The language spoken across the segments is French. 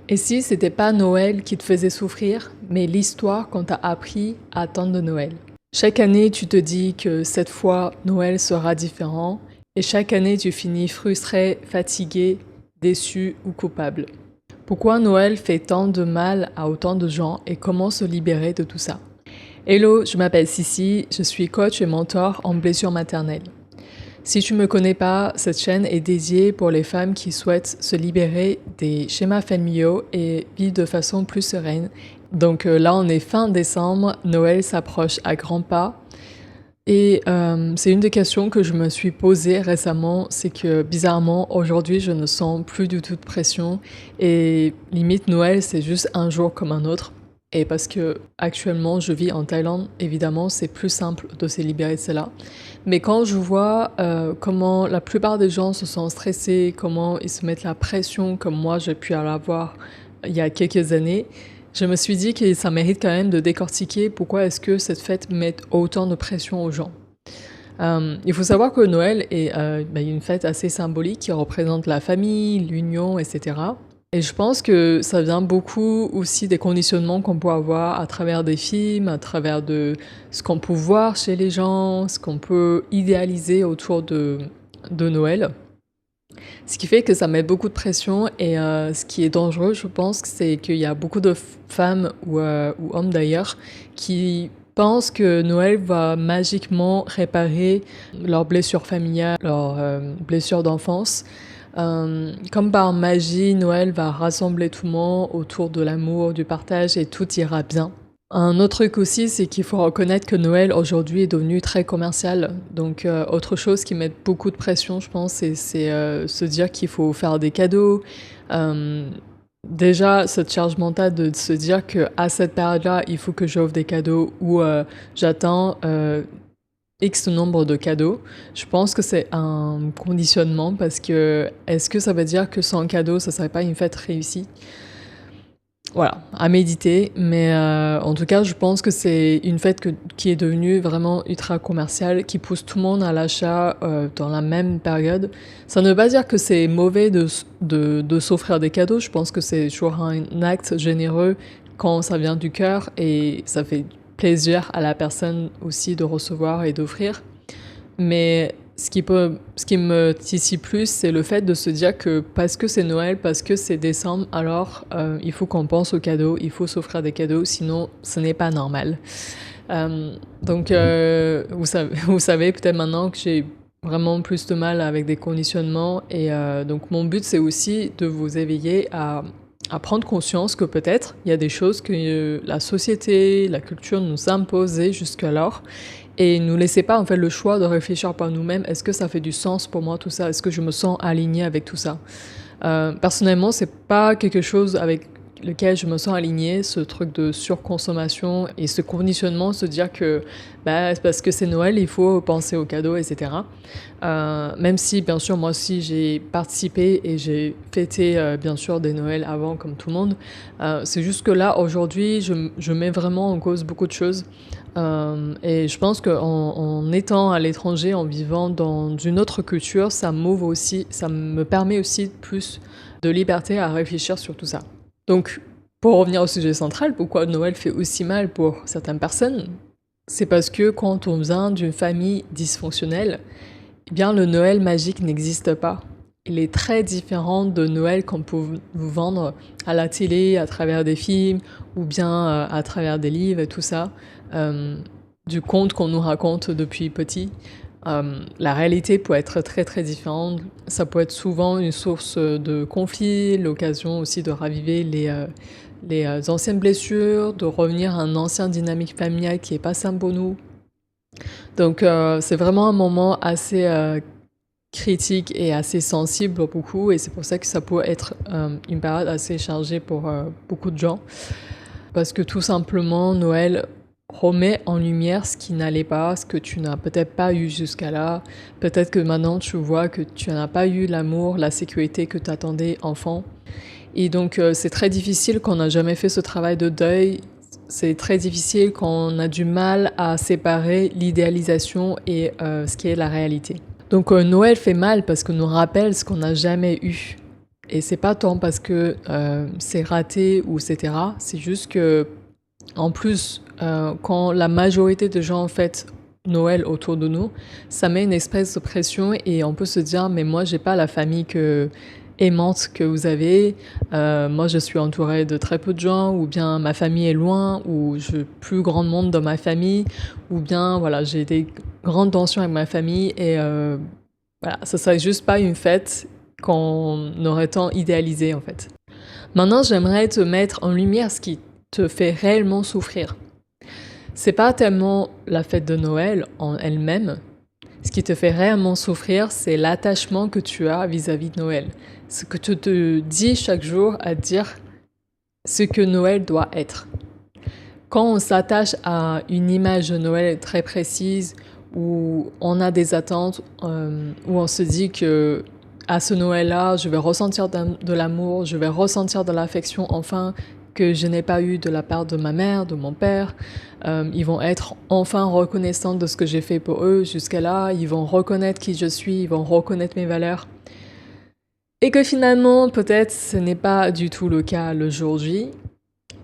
Et si c'était pas Noël qui te faisait souffrir, mais l'histoire qu'on t'a appris à attendre de Noël? Chaque année, tu te dis que cette fois, Noël sera différent, et chaque année, tu finis frustré, fatigué, déçu ou coupable. Pourquoi Noël fait tant de mal à autant de gens et comment se libérer de tout ça? Hello, je m'appelle Sissi, je suis coach et mentor en blessure maternelle. Si tu ne me connais pas, cette chaîne est dédiée pour les femmes qui souhaitent se libérer des schémas familiaux et vivre de façon plus sereine. Donc là, on est fin décembre, Noël s'approche à grands pas. Et c'est une des questions que je me suis posée récemment, c'est que bizarrement, aujourd'hui, je ne sens plus du tout de pression. Et limite, Noël, c'est juste un jour comme un autre. Et parce que actuellement, je vis en Thaïlande, évidemment, c'est plus simple de se libérer de cela. Mais quand je vois comment la plupart des gens se sont stressés, comment ils se mettent la pression, comme moi j'ai pu l'avoir il y a quelques années, je me suis dit que ça mérite quand même de décortiquer pourquoi est-ce que cette fête met autant de pression aux gens. Il faut savoir que Noël est une fête assez symbolique qui représente la famille, l'union, etc. Et je pense que ça vient beaucoup aussi des conditionnements qu'on peut avoir à travers des films, à travers de ce qu'on peut voir chez les gens, ce qu'on peut idéaliser autour de Noël. Ce qui fait que ça met beaucoup de pression et ce qui est dangereux, je pense, c'est qu'il y a beaucoup de femmes ou hommes d'ailleurs qui pensent que Noël va magiquement réparer leurs blessures familiales, leurs blessures d'enfance. Comme par magie, Noël va rassembler tout le monde autour de l'amour, du partage et tout ira bien. Un autre truc aussi, c'est qu'il faut reconnaître que Noël aujourd'hui est devenu très commercial. Donc autre chose qui met beaucoup de pression, je pense, c'est se dire qu'il faut faire des cadeaux. Déjà, cette charge mentale de se dire qu'à cette période-là, il faut que j'offre des cadeaux ou j'attends X nombre de cadeaux. Je pense que c'est un conditionnement parce que est-ce que ça veut dire que sans cadeau, ça serait pas une fête réussie? Voilà, à méditer, mais en tout cas, je pense que c'est une fête qui est devenue vraiment ultra commerciale, qui pousse tout le monde à l'achat dans la même période. Ça ne veut pas dire que c'est mauvais de s'offrir des cadeaux, je pense que c'est toujours un acte généreux quand ça vient du cœur et ça fait plaisir à la personne aussi de recevoir et d'offrir. Mais ce qui me titille plus, c'est le fait de se dire que parce que c'est Noël, parce que c'est décembre, alors il faut qu'on pense aux cadeaux, il faut s'offrir des cadeaux, sinon ce n'est pas normal. Donc vous savez peut-être maintenant que j'ai vraiment plus de mal avec des conditionnements et donc mon but c'est aussi de vous éveiller à prendre conscience que peut-être il y a des choses que la société, la culture nous imposait jusqu'alors et nous laissez pas en fait le choix de réfléchir par nous-mêmes. Est-ce que ça fait du sens pour moi tout ça? Est-ce que je me sens alignée avec tout ça? Personnellement, c'est pas quelque chose avec lequel je me sens alignée, ce truc de surconsommation et ce conditionnement, se dire que bah, parce que c'est Noël, il faut penser aux cadeaux, etc. Même si, bien sûr, moi aussi, j'ai participé et j'ai fêté, bien sûr, des Noëls avant, comme tout le monde. C'est juste que là, aujourd'hui, je mets vraiment en cause beaucoup de choses. Et je pense qu'en étant à l'étranger, en vivant dans une autre culture, ça m'ouvre aussi, ça me permet aussi plus de liberté à réfléchir sur tout ça. Donc, pour revenir au sujet central, pourquoi Noël fait aussi mal pour certaines personnes? C'est parce que quand on vient d'une famille dysfonctionnelle, eh bien le Noël magique n'existe pas. Il est très différent de Noël qu'on peut vous vendre à la télé, à travers des films, ou bien à travers des livres et tout ça, du conte qu'on nous raconte depuis petit. La réalité peut être très très différente. Ça peut être souvent une source de conflit, l'occasion aussi de raviver les anciennes blessures, de revenir à un ancien dynamique familial qui est pas simple pour nous. Donc c'est vraiment un moment assez critique et assez sensible pour beaucoup et c'est pour ça que ça peut être une période assez chargée pour beaucoup de gens. Parce que tout simplement, Noël remet en lumière ce qui n'allait pas, ce que tu n'as peut-être pas eu jusqu'à là. Peut-être que maintenant tu vois que tu n'as pas eu l'amour, la sécurité que tu attendais enfant. Et donc c'est très difficile quand on n'a jamais fait ce travail de deuil. C'est très difficile quand on a du mal à séparer l'idéalisation et ce qui est la réalité. Donc Noël fait mal parce que nous rappelle ce qu'on n'a jamais eu. Et c'est pas tant parce que c'est raté ou etc. C'est juste que, en plus, quand la majorité de gens fêtent Noël autour de nous, ça met une espèce de pression et on peut se dire, mais moi, j'ai pas la famille aimante que vous avez. Moi, je suis entourée de très peu de gens, ou bien ma famille est loin, ou je plus grand monde dans ma famille, ou bien voilà, j'ai des grandes tensions avec ma famille et voilà, ça serait juste pas une fête qu'on aurait tant idéalisée en fait. Maintenant, j'aimerais te mettre en lumière ce qui te fait réellement souffrir. C'est pas tellement la fête de Noël en elle-même. Ce qui te fait réellement souffrir, c'est l'attachement que tu as vis-à-vis de Noël. Ce que tu te dis chaque jour à dire ce que Noël doit être. Quand on s'attache à une image de Noël très précise, où on a des attentes, où on se dit que à ce Noël-là, je vais ressentir de l'amour, je vais ressentir de l'affection enfin que je n'ai pas eu de la part de ma mère, de mon père. Ils vont être enfin reconnaissants de ce que j'ai fait pour eux jusqu'à là. Ils vont reconnaître qui je suis, ils vont reconnaître mes valeurs. Et que finalement, peut-être, ce n'est pas du tout le cas le jour J.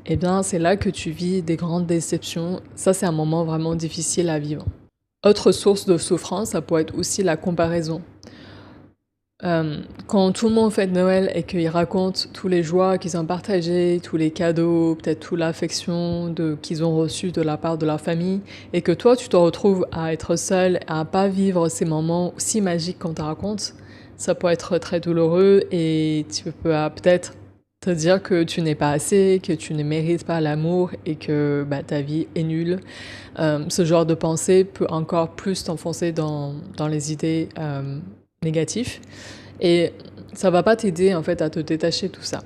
Eh bien, c'est là que tu vis des grandes déceptions. Ça, c'est un moment vraiment difficile à vivre. Autre source de souffrance, ça pourrait être aussi la comparaison. Quand tout le monde fête Noël et qu'ils racontent tous les joies qu'ils ont partagées, tous les cadeaux, peut-être toute l'affection qu'ils ont reçue de la part de leur famille, et que toi tu te retrouves à être seul, à pas vivre ces moments si magiques qu'on te raconte, ça peut être très douloureux et tu peux peut-être te dire que tu n'es pas assez, que tu ne mérites pas l'amour et que ta vie est nulle. Ce genre de pensée peut encore plus t'enfoncer dans les idées négatives et ça va pas t'aider en fait à te détacher de tout ça.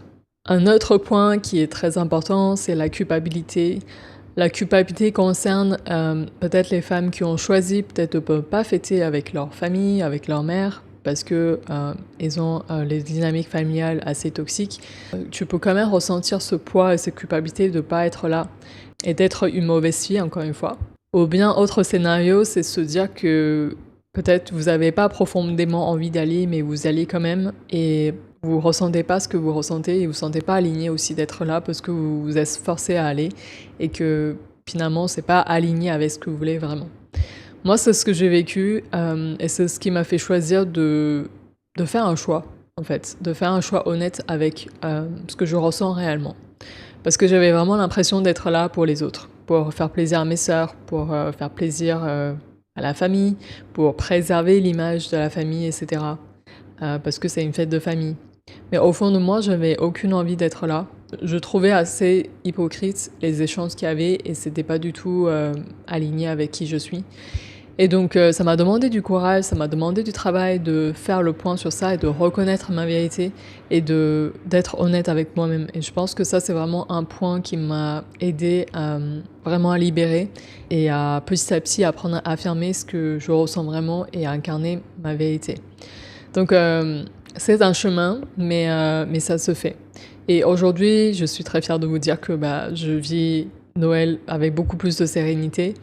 Un autre point qui est très important, c'est la culpabilité. La culpabilité concerne peut-être les femmes qui ont choisi peut-être de ne pas fêter avec leur famille, avec leur mère, parce que ils ont les dynamiques familiales assez toxiques. Tu peux quand même ressentir ce poids et cette culpabilité de ne pas être là et d'être une mauvaise fille, encore une fois. Ou bien, autre scénario, c'est se dire que peut-être vous n'avez pas profondément envie d'aller, mais vous allez quand même et vous ressentez pas ce que vous ressentez et vous ne sentez pas aligné aussi d'être là parce que vous vous êtes forcé à aller et que finalement c'est pas aligné avec ce que vous voulez vraiment. Moi, c'est ce que j'ai vécu et c'est ce qui m'a fait choisir de faire un choix, en fait, de faire un choix honnête avec ce que je ressens réellement. Parce que j'avais vraiment l'impression d'être là pour les autres, pour faire plaisir à mes sœurs, pour faire plaisir à la famille, pour préserver l'image de la famille, etc. Parce que c'est une fête de famille. Mais au fond de moi, je n'avais aucune envie d'être là. Je trouvais assez hypocrite les échanges qu'il y avait et c'était pas du tout aligné avec qui je suis. Et donc ça m'a demandé du courage, ça m'a demandé du travail de faire le point sur ça et de reconnaître ma vérité et d'être honnête avec moi-même. Et je pense que ça c'est vraiment un point qui m'a aidé vraiment à libérer et à petit apprendre à affirmer ce que je ressens vraiment et à incarner ma vérité. Donc c'est un chemin, mais ça se fait. Et aujourd'hui, je suis très fière de vous dire que je vis Noël avec beaucoup plus de sérénité.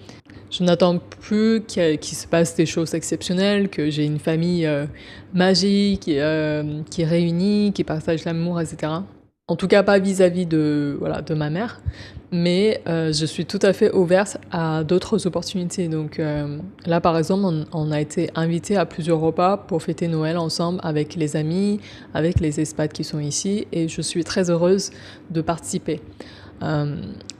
Je n'attends plus qu'il se passe des choses exceptionnelles, que j'ai une famille magique, qui est réunie, qui partage l'amour, etc. En tout cas, pas vis-à-vis de ma mère, mais je suis tout à fait ouverte à d'autres opportunités. Donc là, par exemple, on a été invités à plusieurs repas pour fêter Noël ensemble avec les amis, avec les expats qui sont ici, et je suis très heureuse de participer.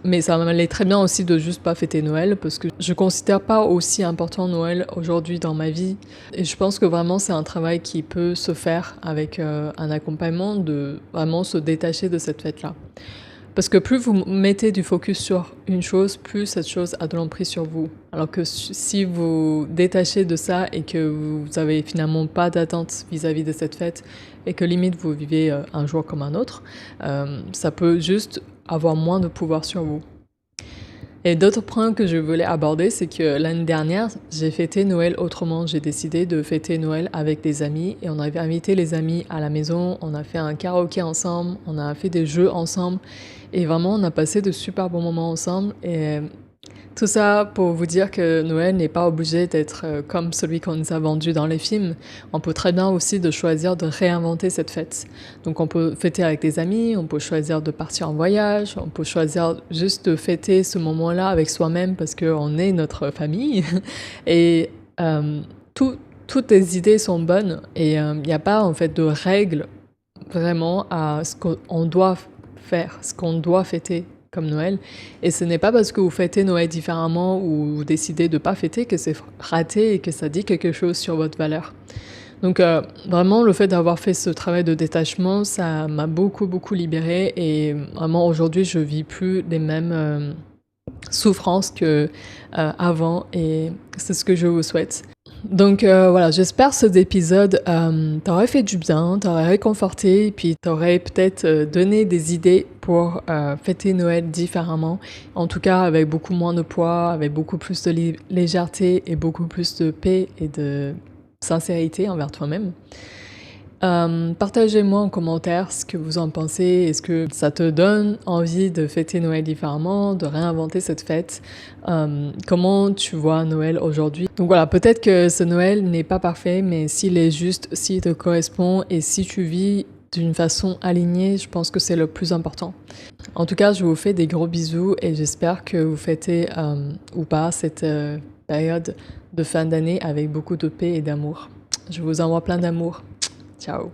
Mais ça m'allait très bien aussi de juste pas fêter Noël parce que je considère pas aussi important Noël aujourd'hui dans ma vie et je pense que vraiment c'est un travail qui peut se faire avec un accompagnement de vraiment se détacher de cette fête-là. Parce que plus vous mettez du focus sur une chose, plus cette chose a de l'emprise sur vous. Alors que si vous détachez de ça et que vous avez finalement pas d'attente vis-à-vis de cette fête et que limite vous vivez un jour comme un autre, ça peut juste avoir moins de pouvoir sur vous. Et d'autres points que je voulais aborder, c'est que l'année dernière, j'ai fêté Noël autrement. J'ai décidé de fêter Noël avec des amis et on avait invité les amis à la maison, on a fait un karaoké ensemble, on a fait des jeux ensemble et vraiment on a passé de super bons moments ensemble et Tout ça pour vous dire que Noël n'est pas obligé d'être comme celui qu'on nous a vendu dans les films. On peut très bien aussi de choisir de réinventer cette fête. Donc on peut fêter avec des amis, on peut choisir de partir en voyage, on peut choisir juste de fêter ce moment-là avec soi-même parce qu'on est notre famille. Et tout, toutes les idées sont bonnes et il n'y a pas en fait de règles vraiment à ce qu'on doit faire, ce qu'on doit fêter comme Noël. Et ce n'est pas parce que vous fêtez Noël différemment ou vous décidez de ne pas fêter que c'est raté et que ça dit quelque chose sur votre valeur. Donc vraiment, le fait d'avoir fait ce travail de détachement, ça m'a beaucoup, beaucoup libérée. Et vraiment, aujourd'hui, je vis plus les mêmes souffrances que avant. Et c'est ce que je vous souhaite. Donc voilà, j'espère que cet épisode t'aurait fait du bien, t'aurait réconforté, et puis t'aurait peut-être donné des idées pour fêter Noël différemment. En tout cas, avec beaucoup moins de poids, avec beaucoup plus de légèreté et beaucoup plus de paix et de sincérité envers toi-même. Partagez-moi en commentaire ce que vous en pensez. Est-ce que ça te donne envie de fêter Noël différemment, de réinventer cette fête? Comment tu vois Noël aujourd'hui? Donc voilà, peut-être que ce Noël n'est pas parfait, mais s'il est juste, s'il te correspond et si tu vis d'une façon alignée, je pense que c'est le plus important. En tout cas, je vous fais des gros bisous et j'espère que vous fêtez ou pas cette période de fin d'année avec beaucoup de paix et d'amour. Je vous envoie plein d'amour. Ciao.